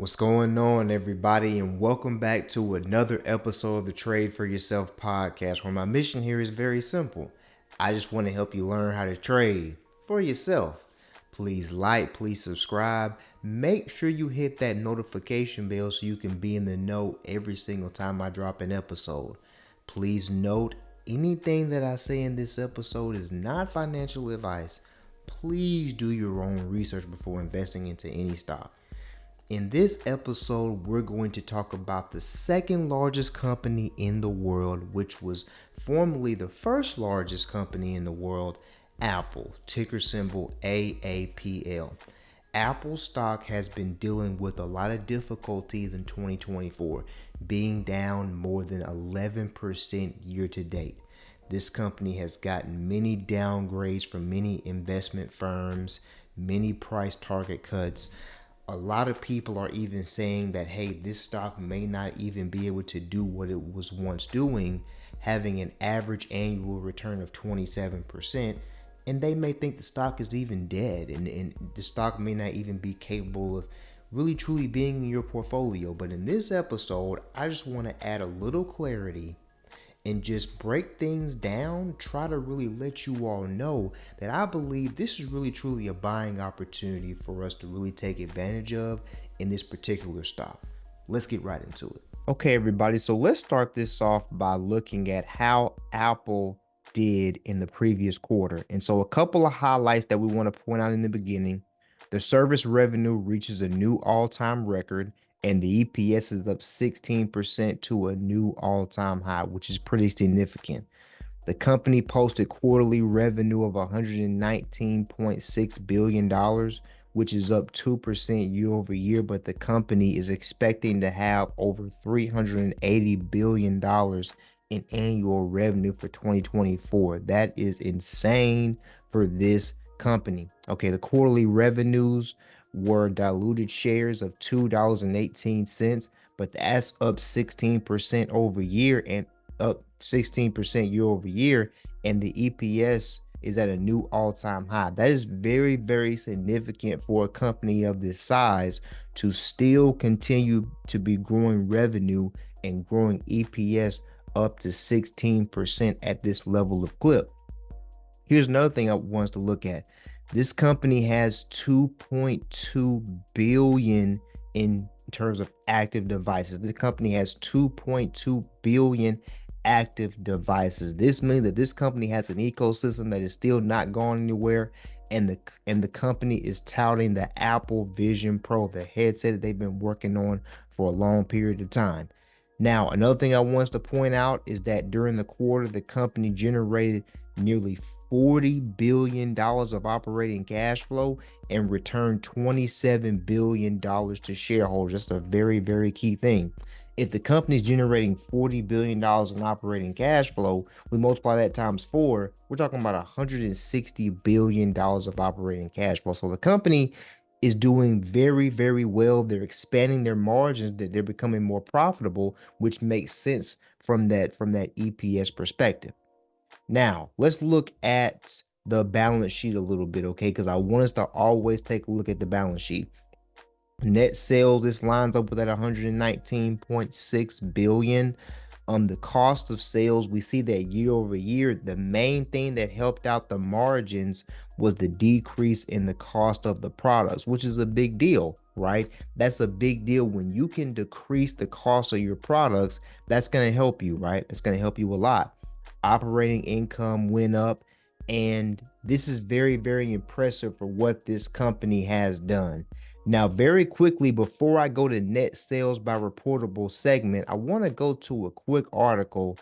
What's going on, everybody, and welcome back to another episode of the Trade for Yourself podcast, where my mission here is very simple. I just want to help you learn how to trade for yourself. Please like, please subscribe. Make sure you hit that notification bell so you can be in the know every single time I drop an episode. Please note, anything that I say in this episode is not financial advice. Please do your own research before investing into any stock. In this episode, we're going to talk about the second largest company in the world, which was formerly the first largest company in the world, Apple, ticker symbol AAPL. Apple stock has been dealing with a lot of difficulties in 2024, being down more than 11% year to date. This company has gotten many downgrades from many investment firms, many price target cuts. A lot of people are even saying that, hey, this stock may not even be able to do what it was once doing, having an average annual return of 27%. And they may think the stock is even dead, and the stock may not even be capable of really truly being in your portfolio. But in this episode, I just want to add a little clarity and just break things down, try to really let you all know that I believe this is really truly a buying opportunity for us to really take advantage of in this particular stock. Let's get right into it. Okay, everybody, so let's start this off by looking at how Apple did in the previous quarter. And so a couple of highlights that we want to point out in the beginning. The service revenue reaches a new all-time record, and the EPS is up 16% to a new all-time high, which is pretty significant. The company posted quarterly revenue of $119.6 billion, which is up 2% year over year, but the company is expecting to have over $380 billion in annual revenue for 2024. That is insane for this company. Okay, the quarterly revenues were diluted shares of $2.18, but that's up 16% over year and up 16% year over year, and the EPS is at a new all-time high. That is very, very significant for a company of this size to still continue to be growing revenue and growing EPS up to 16% at this level of clip. Here's another thing I want us to look at. This company has 2.2 billion in terms of active devices. This company has 2.2 billion active devices. This means that this company has an ecosystem that is still not going anywhere, and the company is touting the Apple Vision Pro, the headset that they've been working on for a long period of time. Now, another thing I want us to point out is that during the quarter, the company generated nearly $40 billion of operating cash flow and returned $27 billion to shareholders. That's a very, very key thing. If the company is generating $40 billion in operating cash flow, we multiply that times 4, we're talking about $160 billion of operating cash flow. So the company is doing very, very well. They're expanding their margins, that they're becoming more profitable, which makes sense from that EPS perspective. Now, let's look at the balance sheet a little bit, okay? Because I want us to always take a look at the balance sheet. Net sales, this lines up with that 119.6 billion. The cost of sales, we see that year over year, the main thing that helped out the margins was the decrease in the cost of the products, which is a big deal, right? That's a big deal. When you can decrease the cost of your products, that's going to help you, right? It's going to help you a lot. Operating income went up, and this is very, very impressive for what this company has done. Now, very quickly, before I go to net sales by reportable segment, I want to go to a quick article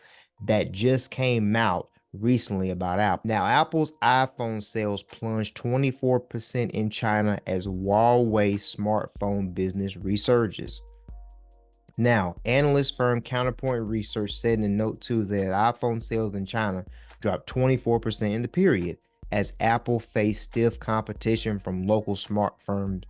that just came out recently about Apple. Now, Apple's iPhone sales plunged 24% in China as Huawei smartphone business resurges. Now, analyst firm Counterpoint Research said in a note 2 that iPhone sales in China dropped 24% in the period as Apple faced stiff competition from local smartphone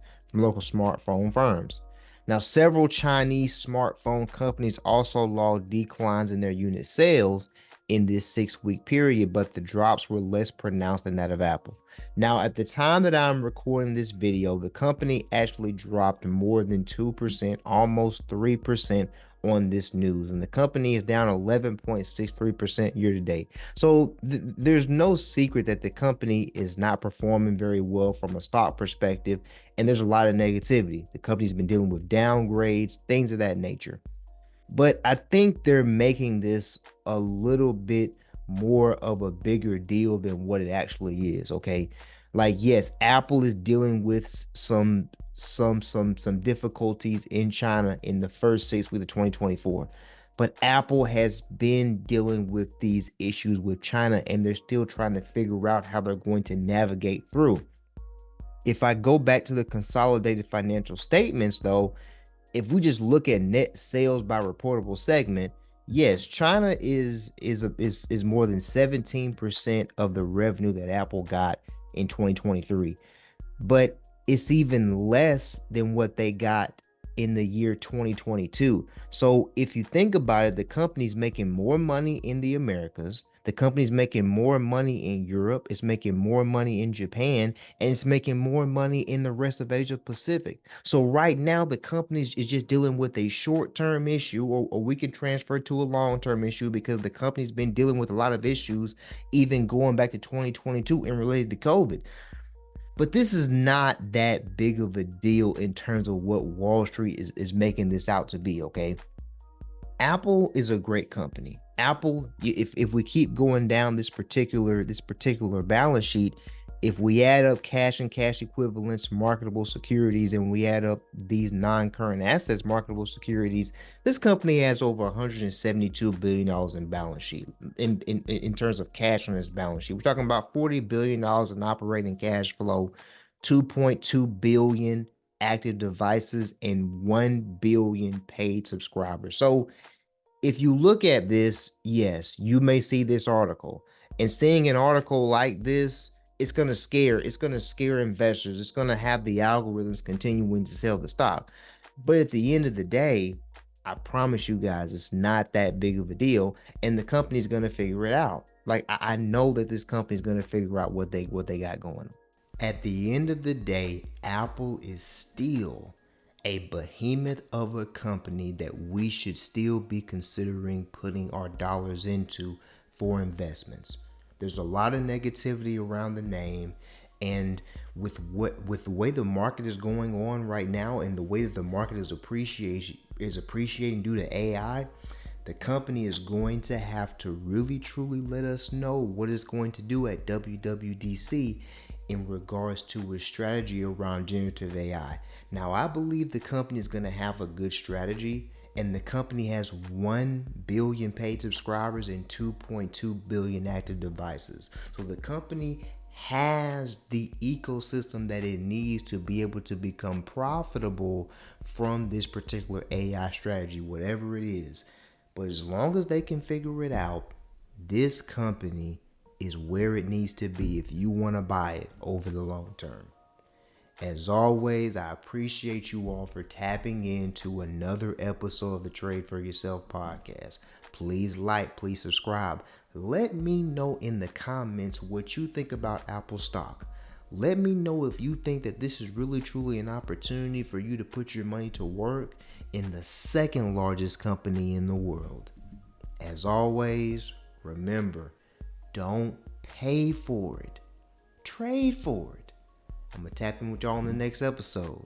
firms. Now, several Chinese smartphone companies also logged declines in their unit sales, in this 6-week period, but the drops were less pronounced than that of Apple. Now, at the time that I'm recording this video, the company actually dropped more than 2%, almost 3% on this news, and the company is down 11.63% year to date. So there's no secret that the company is not performing very well from a stock perspective, and there's a lot of negativity. The company's been dealing with downgrades, things of that nature. But I think they're making this a little bit more of a bigger deal than what it actually is. Okay. Like, yes, Apple is dealing with some difficulties in China in the first 6 weeks of 2024. But Apple has been dealing with these issues with China, and they're still trying to figure out how they're going to navigate through. If I go back to the consolidated financial statements, though, if we just look at net sales by reportable segment, yes, China is more than 17% of the revenue that Apple got in 2023. But it's even less than what they got in the year 2022. So if you think about it, the company's making more money in the Americas, the company's making more money in Europe, it's making more money in Japan, and it's making more money in the rest of Asia Pacific. So right now, the company is just dealing with a short-term issue, or we can transfer to a long-term issue, because the company's been dealing with a lot of issues, even going back to 2022 and related to COVID. But this is not that big of a deal in terms of what Wall Street is making this out to be, okay? Apple is a great company. Apple, if we keep going down this particular balance sheet, if we add up cash and cash equivalents, marketable securities, and we add up these non-current assets, marketable securities, this company has over $172 billion in balance sheet in terms of cash on its balance sheet. We're talking about $40 billion in operating cash flow, 2.2 billion active devices, and 1 billion paid subscribers. So if you look at this, yes, you may see this article, and seeing an article like this, it's going to scare investors. It's going to have the algorithms continuing to sell the stock. But at the end of the day, I promise you guys, it's not that big of a deal, and the company's going to figure it out. Like, I know that this company's going to figure out what they got going on. At the end of the day, Apple is still a behemoth of a company that we should still be considering putting our dollars into for investments. There's a lot of negativity around the name, and with the way the market is going on right now, and the way that the market is appreciating due to AI, the company is going to have to really truly let us know what it's going to do at WWDC in regards to its strategy around generative AI. Now, I believe the company is going to have a good strategy, and the company has 1 billion paid subscribers and 2.2 billion active devices. So the company has the ecosystem that it needs to be able to become profitable from this particular AI strategy, whatever it is. But as long as they can figure it out, this company is where it needs to be if you want to buy it over the long term. As always, I appreciate you all for tapping into another episode of the Trade for Yourself podcast. Please like, please subscribe. Let me know in the comments what you think about Apple stock. Let me know if you think that this is really truly an opportunity for you to put your money to work in the second largest company in the world. As always, remember, don't pay for it. Trade for it. I'm going to tap in with y'all in the next episode.